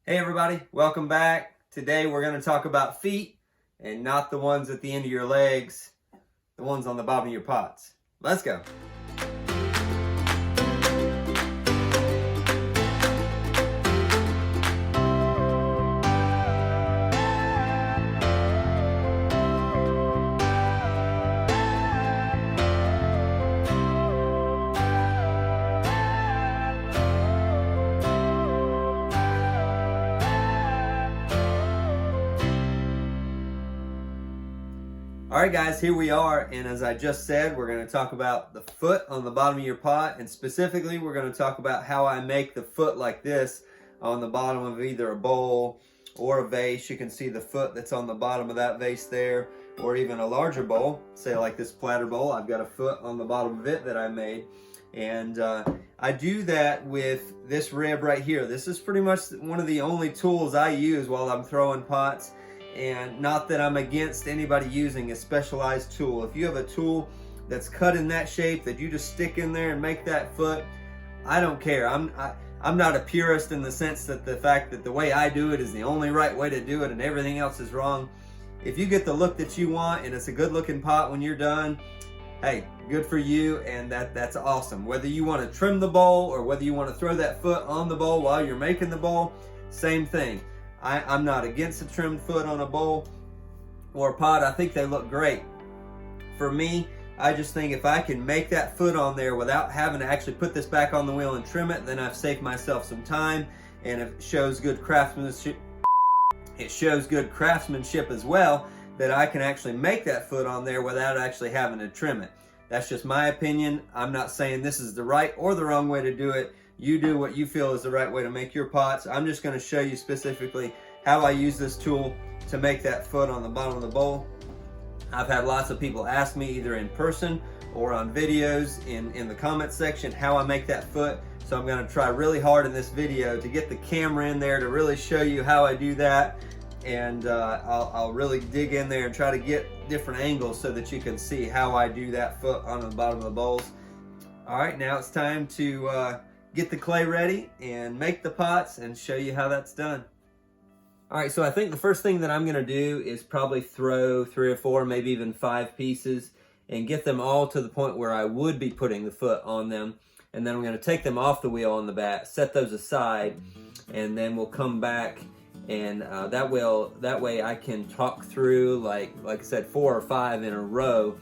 Hey everybody, welcome back. Today we're going to talk about feet and not the ones at the end of your legs, the ones on the bottom of your pots. Let's go. Alright guys, here we are, and as I just said, we're going to talk about the foot on the bottom of your pot, and specifically we're going to talk about how I make the foot like this on the bottom of either a bowl or a vase. You can see the foot that's on the bottom of that vase there, or even a larger bowl, say like this platter bowl. I've got a foot on the bottom of it that I made, and I do that with this rib right here. This is pretty much one of the only tools I use while I'm throwing pots. And not that I'm against anybody using a specialized tool. If you have a tool that's cut in that shape that you just stick in there and make that foot, I don't care. I'm not a purist in the sense that the fact that the way I do it is the only right way to do it and everything else is wrong. If you get the look that you want and it's a good looking pot when you're done, hey, good for you, and that's awesome. Whether you want to trim the bowl or whether you want to throw that foot on the bowl while you're making the bowl, same thing. I'm not against a trimmed foot on a bowl or a pot. I think they look great. For me, I just think if I can make that foot on there without having to actually put this back on the wheel and trim it, then I've saved myself some time, and it shows good craftsmanship. It shows good craftsmanship as well, that I can actually make that foot on there without actually having to trim it. That's just my opinion. I'm not saying this is the right or the wrong way to do it. You do what you feel is the right way to make your pots. I'm just going to show you specifically how I use this tool to make that foot on the bottom of the bowl. I've had lots of people ask me either in person or on videos in the comment section how I make that foot. So I'm going to try really hard in this video to get the camera in there to really show you how I do that. And I'll really dig in there and try to get different angles so that you can see how I do that foot on the bottom of the bowls. All right, now it's time to get the clay ready and make the pots and show you how that's done. All right, so I think the first thing that I'm gonna do is probably throw 3 or 4, maybe even 5 pieces and get them all to the point where I would be putting the foot on them. And then I'm gonna take them off the wheel on the bat, set those aside, and then we'll come back and that way I can talk through, like I said, 4 or 5 in a row,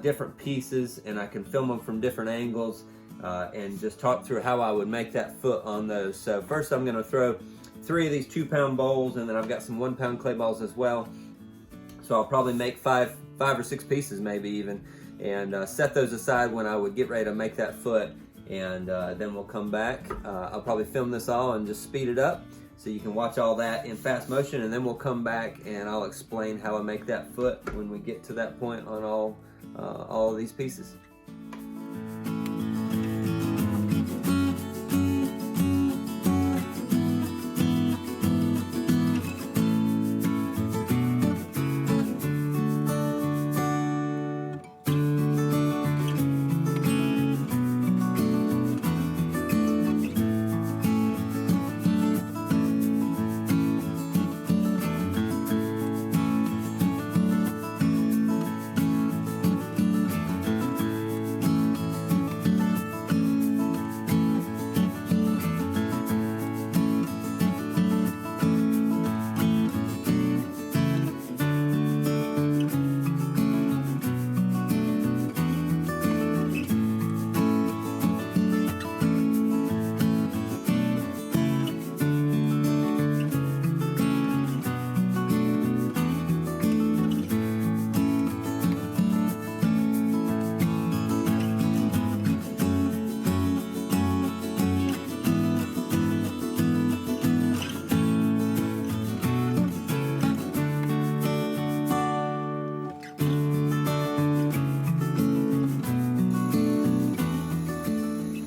different pieces, and I can film them from different angles. And just talk through how I would make that foot on those. So first I'm going to throw 3 of these 2-pound bowls, and then I've got some 1-pound clay balls as well. So I'll probably make 5 or 6 pieces maybe even, and set those aside when I would get ready to make that foot. And then we'll come back. I'll probably film this all and just speed it up so you can watch all that in fast motion, and then we'll come back and I'll explain how I make that foot when we get to that point on all of these pieces.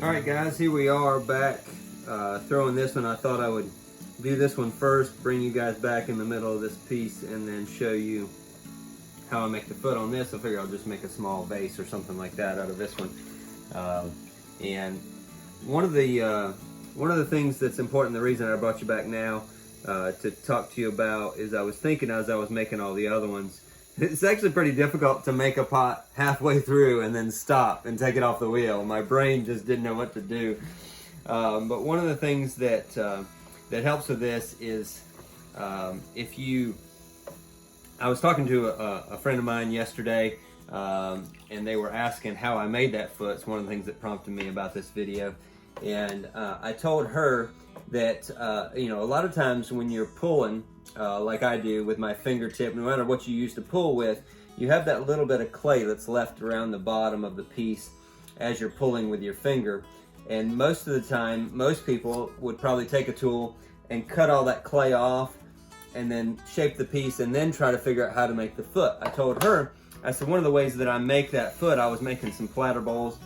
Alright guys, here we are back throwing this one. I thought I would do this one first, bring you guys back in the middle of this piece, and then show you how I make the foot on this. I figure I'll just make a small vase or something like that out of this one. And one of the one of the things that's important, the reason I brought you back now to talk to you about, is I was thinking as I was making all the other ones, it's actually pretty difficult to make a pot halfway through and then stop and take it off the wheel. My brain just didn't know what to do. But one of the things that that helps with this is I was talking to a friend of mine yesterday, and they were asking how I made that foot. It's one of the things that prompted me about this video. And I told her that, you know, a lot of times when you're pulling, like I do with my fingertip, no matter what you use to pull with, you have that little bit of clay that's left around the bottom of the piece as you're pulling with your finger. And most of the time, most people would probably take a tool and cut all that clay off and then shape the piece and then try to figure out how to make the foot. I told her, I said, one of the ways that I make that foot, I was making some platter bowls.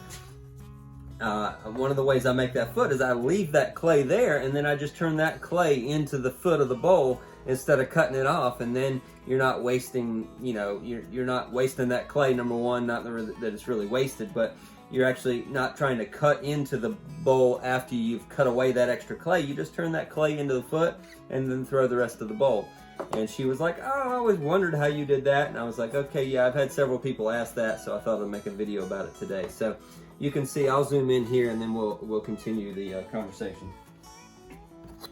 One of the ways I make that foot is I leave that clay there, and then I just turn that clay into the foot of the bowl instead of cutting it off. And then you're not wasting, you know, you're not wasting that clay. Number one, not that it's really wasted, but you're actually not trying to cut into the bowl after you've cut away that extra clay. You just turn that clay into the foot and then throw the rest of the bowl. And she was like, oh, I always wondered how you did that. And I was like, okay, yeah, I've had several people ask that, so I thought I'd make a video about it today. So you can see, I'll zoom in here and then we'll continue the conversation.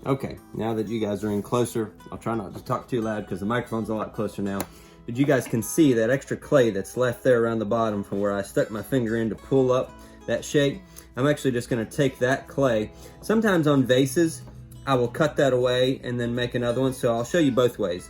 Okay, now that you guys are in closer, I'll try not to talk too loud because the microphone's a lot closer now. But you guys can see that extra clay that's left there around the bottom from where I stuck my finger in to pull up that shape. I'm actually just gonna take that clay. Sometimes on vases, I will cut that away and then make another one, so I'll show you both ways.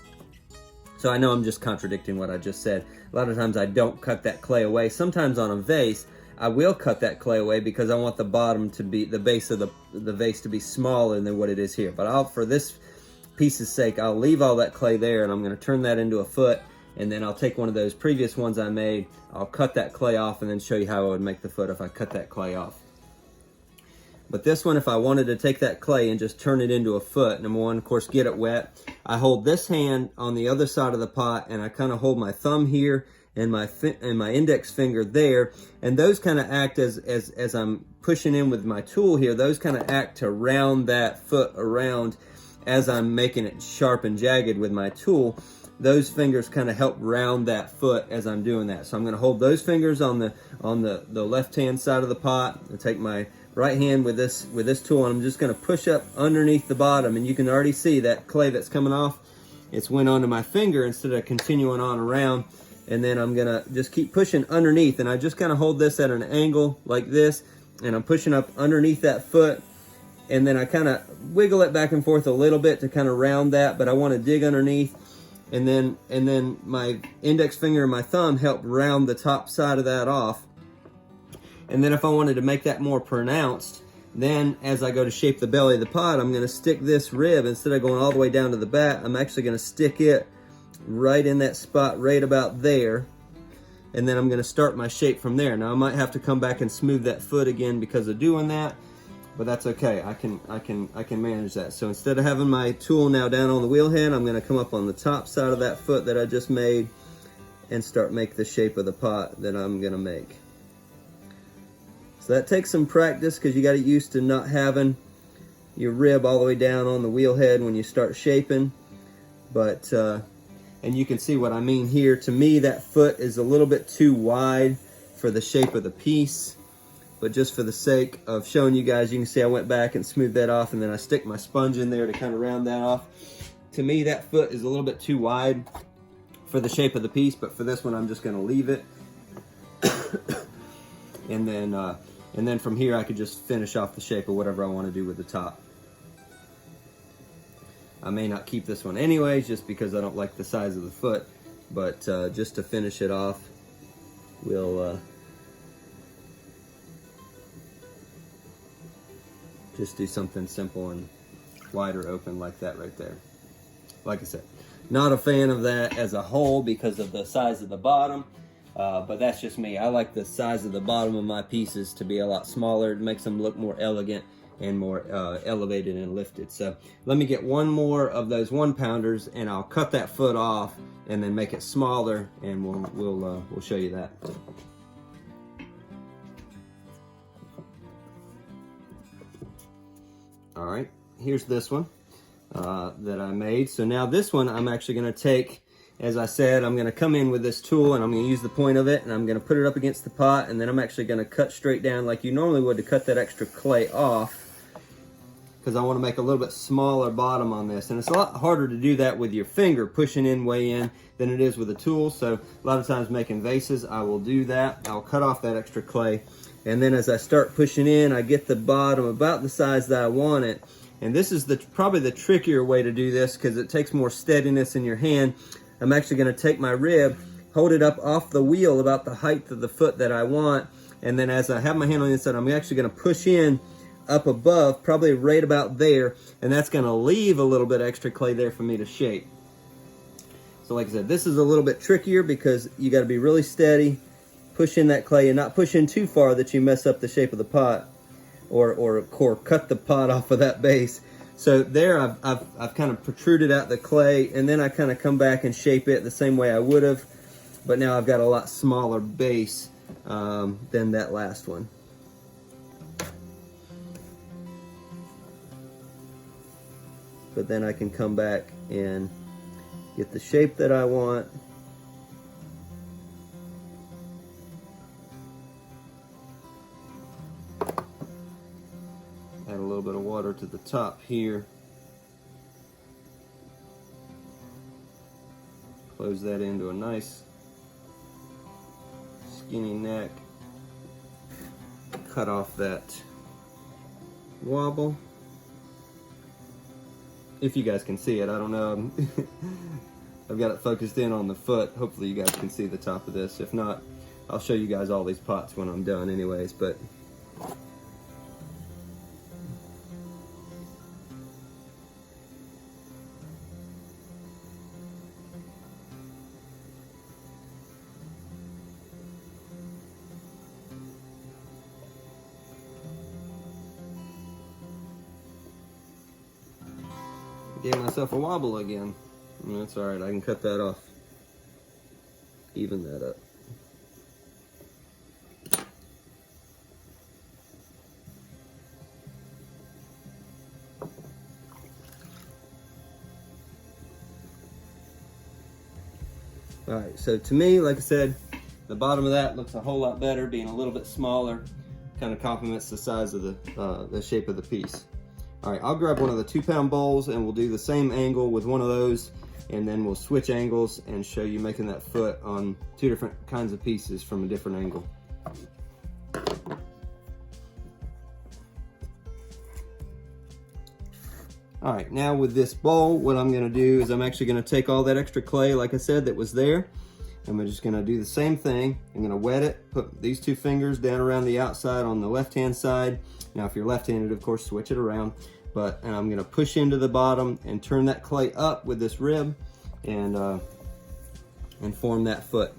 So I know I'm just contradicting what I just said. A lot of times I don't cut that clay away. Sometimes on a vase, I will cut that clay away because I want the bottom to be, the base of the vase to be smaller than what it is here. But for this piece's sake, I'll leave all that clay there, and I'm gonna turn that into a foot, and then I'll take one of those previous ones I made, I'll cut that clay off, and then show you how I would make the foot if I cut that clay off. But this one, if I wanted to take that clay and just turn it into a foot, number one, of course, get it wet. I hold this hand on the other side of the pot, and I kind of hold my thumb here and my index finger there, and those kind of act as I'm pushing in with my tool here, those kind of act to round that foot around as I'm making it sharp and jagged with my tool. Those fingers kind of help round that foot as I'm doing that. So I'm going to hold those fingers on the left-hand side of the pot and take my right hand with this tool, and I'm just going to push up underneath the bottom, and you can already see that clay that's coming off. It's went onto my finger instead of continuing on around, and then I'm going to just keep pushing underneath, and I just kind of hold this at an angle like this, and I'm pushing up underneath that foot, and then I kind of wiggle it back and forth a little bit to kind of round that, but I want to dig underneath. And then my index finger and my thumb help round the top side of that off. And then if I wanted to make that more pronounced, then as I go to shape the belly of the pot, I'm gonna stick this rib, instead of going all the way down to the back, I'm actually gonna stick it right in that spot right about there. And then I'm gonna start my shape from there. Now I might have to come back and smooth that foot again because of doing that, but that's okay. I can manage that. So instead of having my tool now down on the wheel head, I'm gonna come up on the top side of that foot that I just made and start make the shape of the pot that I'm gonna make. So that takes some practice because you got to get used to not having your rib all the way down on the wheel head when you start shaping. But and you can see what I mean here. To me, that foot is a little bit too wide for the shape of the piece. But just for the sake of showing you guys, you can see I went back and smoothed that off, and then I stick my sponge in there to kind of round that off. To me, that foot is a little bit too wide for the shape of the piece, but for this one, I'm just going to leave it. And then from here, I could just finish off the shape of whatever I want to do with the top. I may not keep this one anyways, just because I don't like the size of the foot, but just to finish it off, we'll just do something simple and wider open like that right there. Like I said, not a fan of that as a whole because of the size of the bottom. But that's just me. I like the size of the bottom of my pieces to be a lot smaller. It makes them look more elegant and more elevated and lifted. So let me get one more of those 1-pounders, and I'll cut that foot off and then make it smaller, and we'll show you that. All right, here's this one that I made. So now this one I'm actually gonna take, as I said, I'm gonna come in with this tool and I'm gonna use the point of it and I'm gonna put it up against the pot, and then I'm actually gonna cut straight down like you normally would to cut that extra clay off, because I want to make a little bit smaller bottom on this. And it's a lot harder to do that with your finger, pushing in way in, than it is with a tool. So a lot of times making vases, I will do that. I'll cut off that extra clay. And then as I start pushing in, I get the bottom about the size that I want it. And this is probably the trickier way to do this, because it takes more steadiness in your hand. I'm actually going to take my rib, hold it up off the wheel about the height of the foot that I want. And then as I have my hand on the inside, I'm actually going to push in up above, probably right about there, and that's going to leave a little bit extra clay there for me to shape. So like I said, this is a little bit trickier because you got to be really steady, push in that clay and not push in too far that you mess up the shape of the pot, or cut the pot off of that base. So there I've kind of protruded out the clay, and then I kind of come back and shape it the same way I would have, but now I've got a lot smaller base than that last one. But then I can come back and get the shape that I want. Add a little bit of water to the top here. Close that into a nice skinny neck. Cut off that wobble. If you guys can see it, I don't know. I've got it focused in on the foot. Hopefully you guys can see the top of this. If not, I'll show you guys all these pots when I'm done anyways, but gave myself a wobble again. That's all right, I can cut that off. Even that up. All right, so to me, like I said, the bottom of that looks a whole lot better, being a little bit smaller. Kind of complements the size of the shape of the piece. All right, I'll grab one of the 2-pound bowls and we'll do the same angle with one of those, and then we'll switch angles and show you making that foot on 2 different kinds of pieces from a different angle. All right, now with this bowl, what I'm gonna do is I'm actually gonna take all that extra clay, like I said, that was there. I'm just gonna do the same thing. I'm gonna wet it, put these 2 fingers down around the outside on the left-hand side. Now, if you're left-handed, of course, switch it around. And I'm gonna push into the bottom and turn that clay up with this rib and form that foot.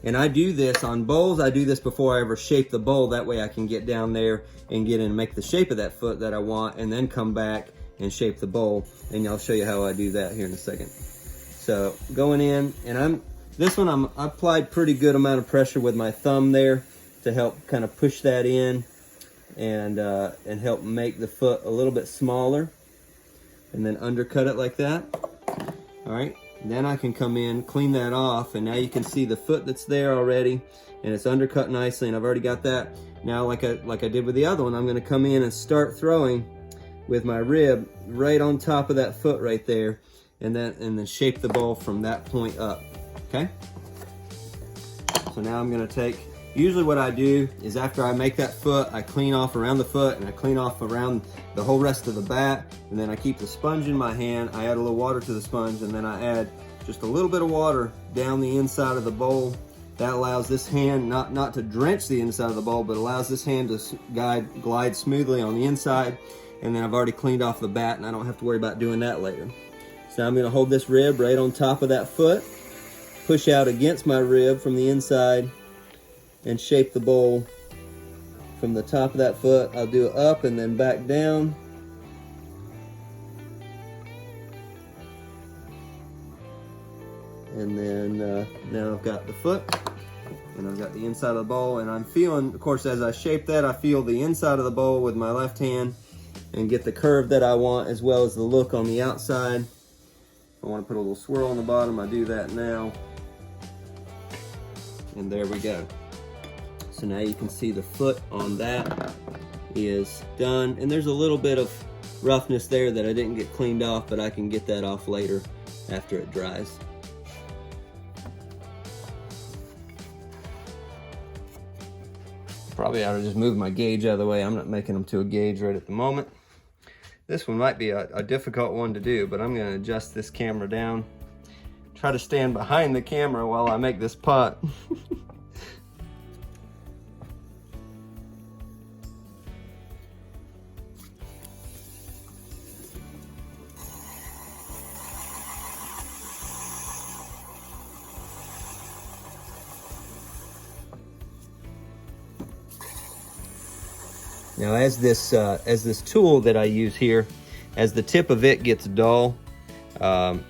And I do this on bowls. I do this before I ever shape the bowl. That way I can get down there and get in and make the shape of that foot that I want, and then come back and shape the bowl. And I'll show you how I do that here in a second. So going in, and this one I applied pretty good amount of pressure with my thumb there to help kind of push that in and help make the foot a little bit smaller, and then undercut it like that. All right, then I can come in, clean that off, and now you can see the foot that's there already, and it's undercut nicely, and I've already got that. Now, like I did with the other one, I'm gonna come in and start throwing with my rib right on top of that foot right there, and then shape the bowl from that point up, okay? So now I'm gonna take, usually what I do is after I make that foot, I clean off around the foot and I clean off around the whole rest of the bat, and then I keep the sponge in my hand. I add a little water to the sponge, and then I add just a little bit of water down the inside of the bowl. That allows this hand not to drench the inside of the bowl, but allows this hand to glide smoothly on the inside. And then I've already cleaned off the bat, and I don't have to worry about doing that later. So now I'm gonna hold this rib right on top of that foot, push out against my rib from the inside, and shape the bowl from the top of that foot. I'll do it up and then back down. And then now I've got the foot, and I've got the inside of the bowl, and I'm feeling, of course, as I shape that, I feel the inside of the bowl with my left hand, and get the curve that I want as well as the look on the outside. If I want to put a little swirl on the bottom, I do that now. And there we go. So now you can see the foot on that is done. And there's a little bit of roughness there that I didn't get cleaned off, but I can get that off later after it dries. Probably ought to just move my gauge out of the way. I'm not making them to a gauge right at the moment. This one might be a difficult one to do, but I'm gonna adjust this camera down. Try to stand behind the camera while I make this pot. Now as this tool that I use here, as the tip of it gets dull,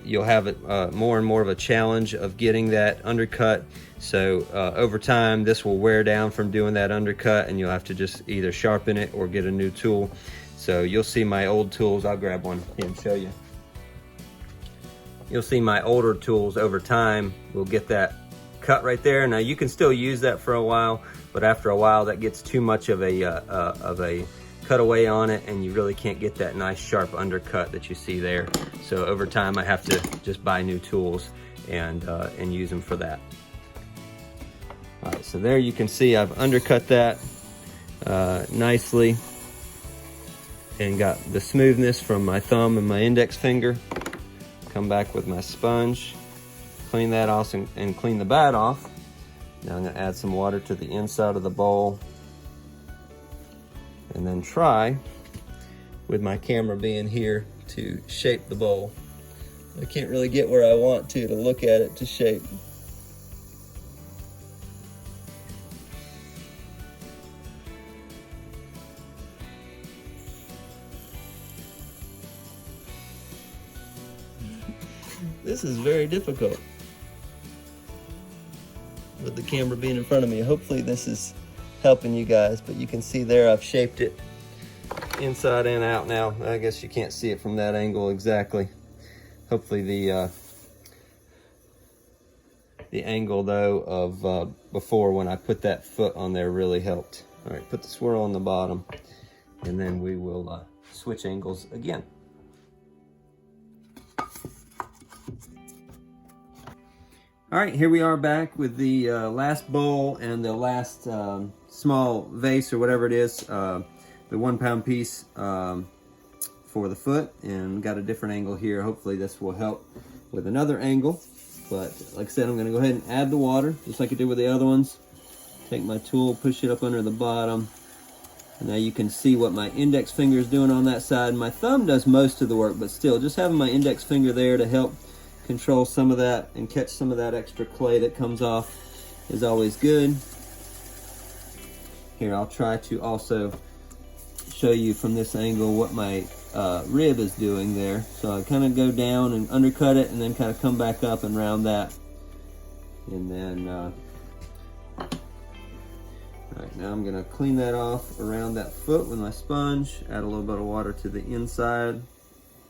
you'll have it more and more of a challenge of getting that undercut. So over time this will wear down from doing that undercut, and you'll have to just either sharpen it or get a new tool. So you'll see my old tools. I'll grab one here and show you. You'll see my older tools over time will get that cut right there. Now you can still use that for a while, but after a while that gets too much of a cutaway on it, and you really can't get that nice sharp undercut that you see there. So over time I have to just buy new tools and use them for that. All right, so there you can see I've undercut that nicely and got the smoothness from my thumb and my index finger. Come back with my sponge, clean that off and clean the bad off. Now I'm gonna add some water to the inside of the bowl, and then try, with my camera being here, to shape the bowl. I can't really get where I want to look at it to shape. This is very difficult with the camera being in front of me. Hopefully this is helping you guys, but you can see there I've shaped it inside and out now. I guess you can't see it from that angle exactly. Hopefully the angle though of before when I put that foot on there really helped. All right, put the swirl on the bottom, and then we will switch angles again. All right, here we are back with the last bowl and the last small vase or whatever it is, the 1 pound piece for the foot, and got a different angle here. Hopefully this will help with another angle. But like I said, I'm gonna go ahead and add the water, just like I did with the other ones. Take my tool, push it up under the bottom. And now you can see what my index finger is doing on that side. My thumb does most of the work, but still, just having my index finger there to help control some of that and catch some of that extra clay that comes off is always good. Here, I'll try to also show you from this angle what my rib is doing there. So I kind of go down and undercut it, and then kind of come back up and round that. And then, all right, now I'm gonna clean that off around that foot with my sponge, add a little bit of water to the inside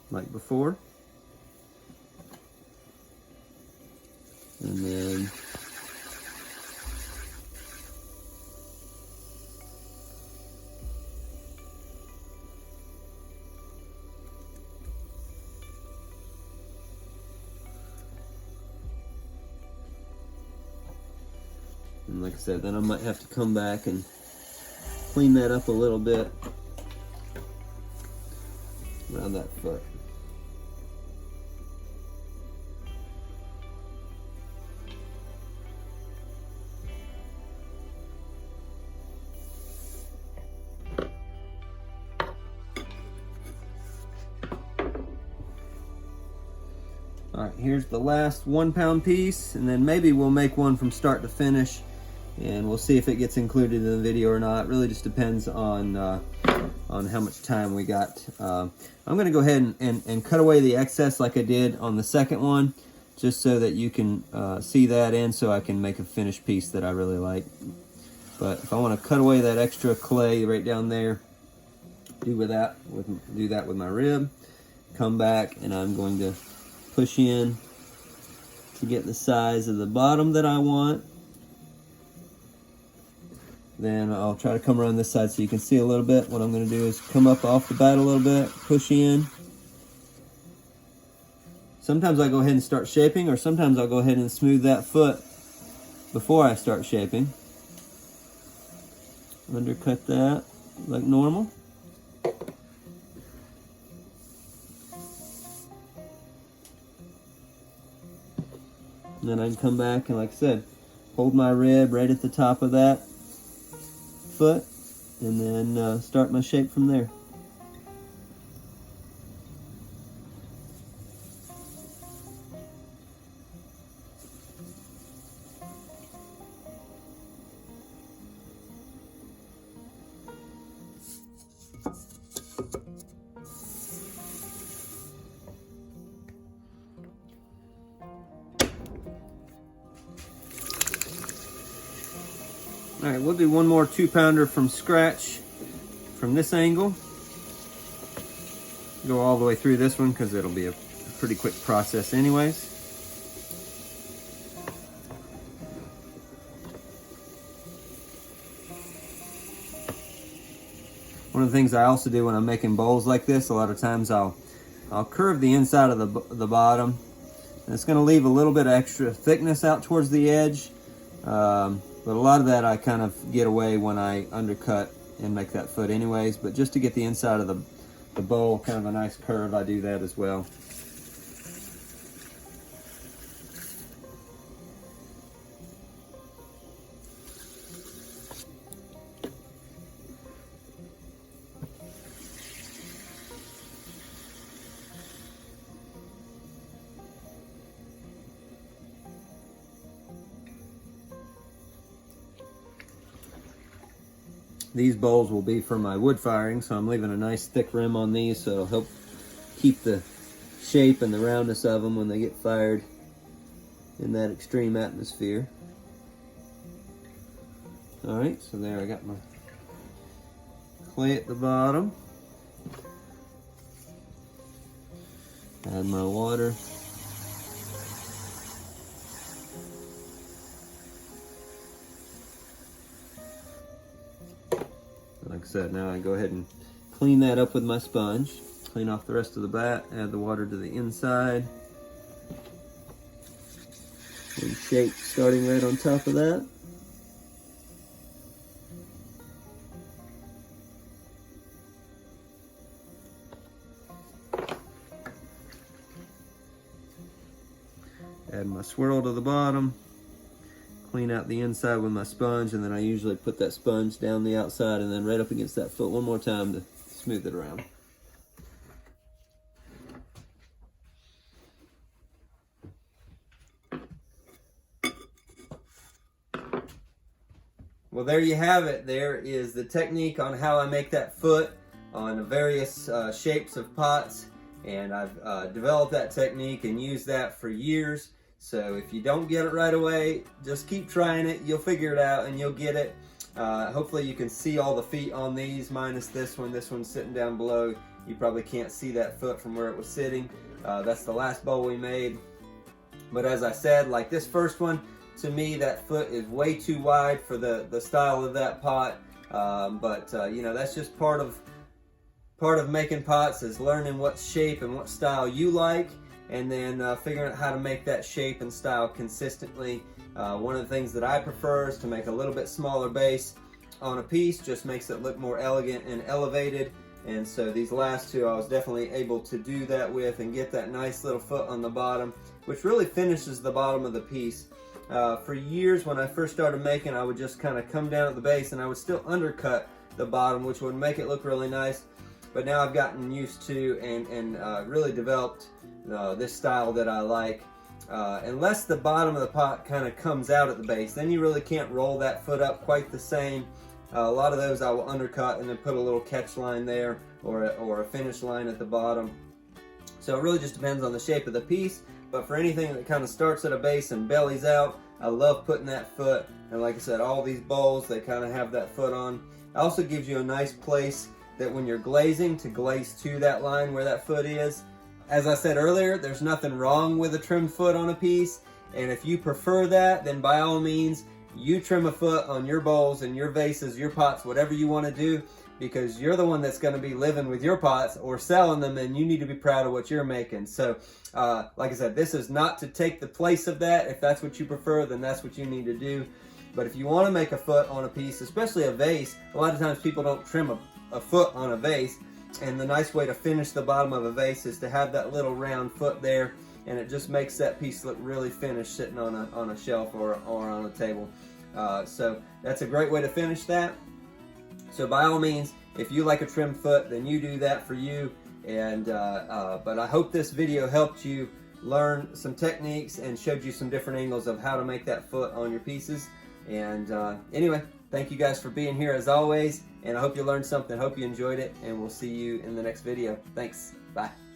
like before. And then like I said, then I might have to come back and clean that up a little bit around that foot. All right, here's the last 1 pound piece, and then maybe we'll make one from start to finish, and we'll see if it gets included in the video or not. It really just depends on how much time we got. I'm gonna go ahead and cut away the excess like I did on the second one, just so that you can see that, and so I can make a finished piece that I really like. But if I wanna cut away that extra clay right down there, do that with my rib. Come back and I'm going to push in to get the size of the bottom that I want. Then I'll try to come around this side so you can see a little bit. What I'm going to do is come up off the bat a little bit, push in. Sometimes I go ahead and start shaping, or sometimes I'll go ahead and smooth that foot before I start shaping. Undercut that like normal. And then I can come back and, like I said, hold my rib right at the top of that foot, and then start my shape from there. All right, we'll do one more 2-pounder from scratch from this angle. Go all the way through this one because it'll be a pretty quick process anyways. One of the things I also do when I'm making bowls like this, a lot of times I'll curve the inside of the bottom. And it's going to leave a little bit of extra thickness out towards the edge. But a lot of that I kind of get away when I undercut and make that foot anyways. But just to get the inside of the bowl kind of a nice curve, I do that as well. These bowls will be for my wood firing, so I'm leaving a nice thick rim on these so it'll help keep the shape and the roundness of them when they get fired in that extreme atmosphere. Alright, so there I got my clay at the bottom. Add my water. Like I said, now I go ahead and clean that up with my sponge. Clean off the rest of the bat, add the water to the inside. And shape starting right on top of that. Add my swirl to the bottom. Clean out the inside with my sponge, and then I usually put that sponge down the outside and then right up against that foot one more time to smooth it around. Well, there you have it. There is the technique on how I make that foot on the various shapes of pots, and I've developed that technique and used that for years. So if you don't get it right away, just keep trying it. You'll figure it out and you'll get it. Hopefully you can see all the feet on these minus this one. This one's sitting down below. You probably can't see that foot from where it was sitting. That's the last bowl we made. But as I said, like this first one, to me that foot is way too wide for the style of that pot. You know, that's just part of making pots, is learning what shape and what style you like, and then figuring out how to make that shape and style consistently. One of the things that I prefer is to make a little bit smaller base on a piece. Just makes it look more elegant and elevated. And so these last two I was definitely able to do that with and get that nice little foot on the bottom, which really finishes the bottom of the piece. For years when I first started making, I would just kind of come down at the base and I would still undercut the bottom, which would make it look really nice. But now I've gotten used to and really developed this style that I like. Unless the bottom of the pot kind of comes out at the base, then you really can't roll that foot up quite the same. A lot of those I will undercut and then put a little catch line there, or a finish line at the bottom. So it really just depends on the shape of the piece. But for anything that kind of starts at a base and bellies out, I love putting that foot. And like I said, all these bowls, they kind of have that foot on. It also gives you a nice place that when you're glazing, to glaze to that line where that foot is. As I said earlier, there's nothing wrong with a trimmed foot on a piece, and if you prefer that, then by all means, you trim a foot on your bowls and your vases, your pots, whatever you want to do, because you're the one that's going to be living with your pots or selling them, and you need to be proud of what you're making. So, like I said, this is not to take the place of that. If that's what you prefer, then that's what you need to do. But if you want to make a foot on a piece, especially a vase, a lot of times people don't trim a foot on a vase, and the nice way to finish the bottom of a vase is to have that little round foot there, and it just makes that piece look really finished sitting on a shelf or on a table. So that's a great way to finish that. So by all means, if you like a trim foot, then you do that for you. And but I hope this video helped you learn some techniques and showed you some different angles of how to make that foot on your pieces. And anyway, thank you guys for being here as always, and I hope you learned something. Hope you enjoyed it, and we'll see you in the next video. Thanks. Bye.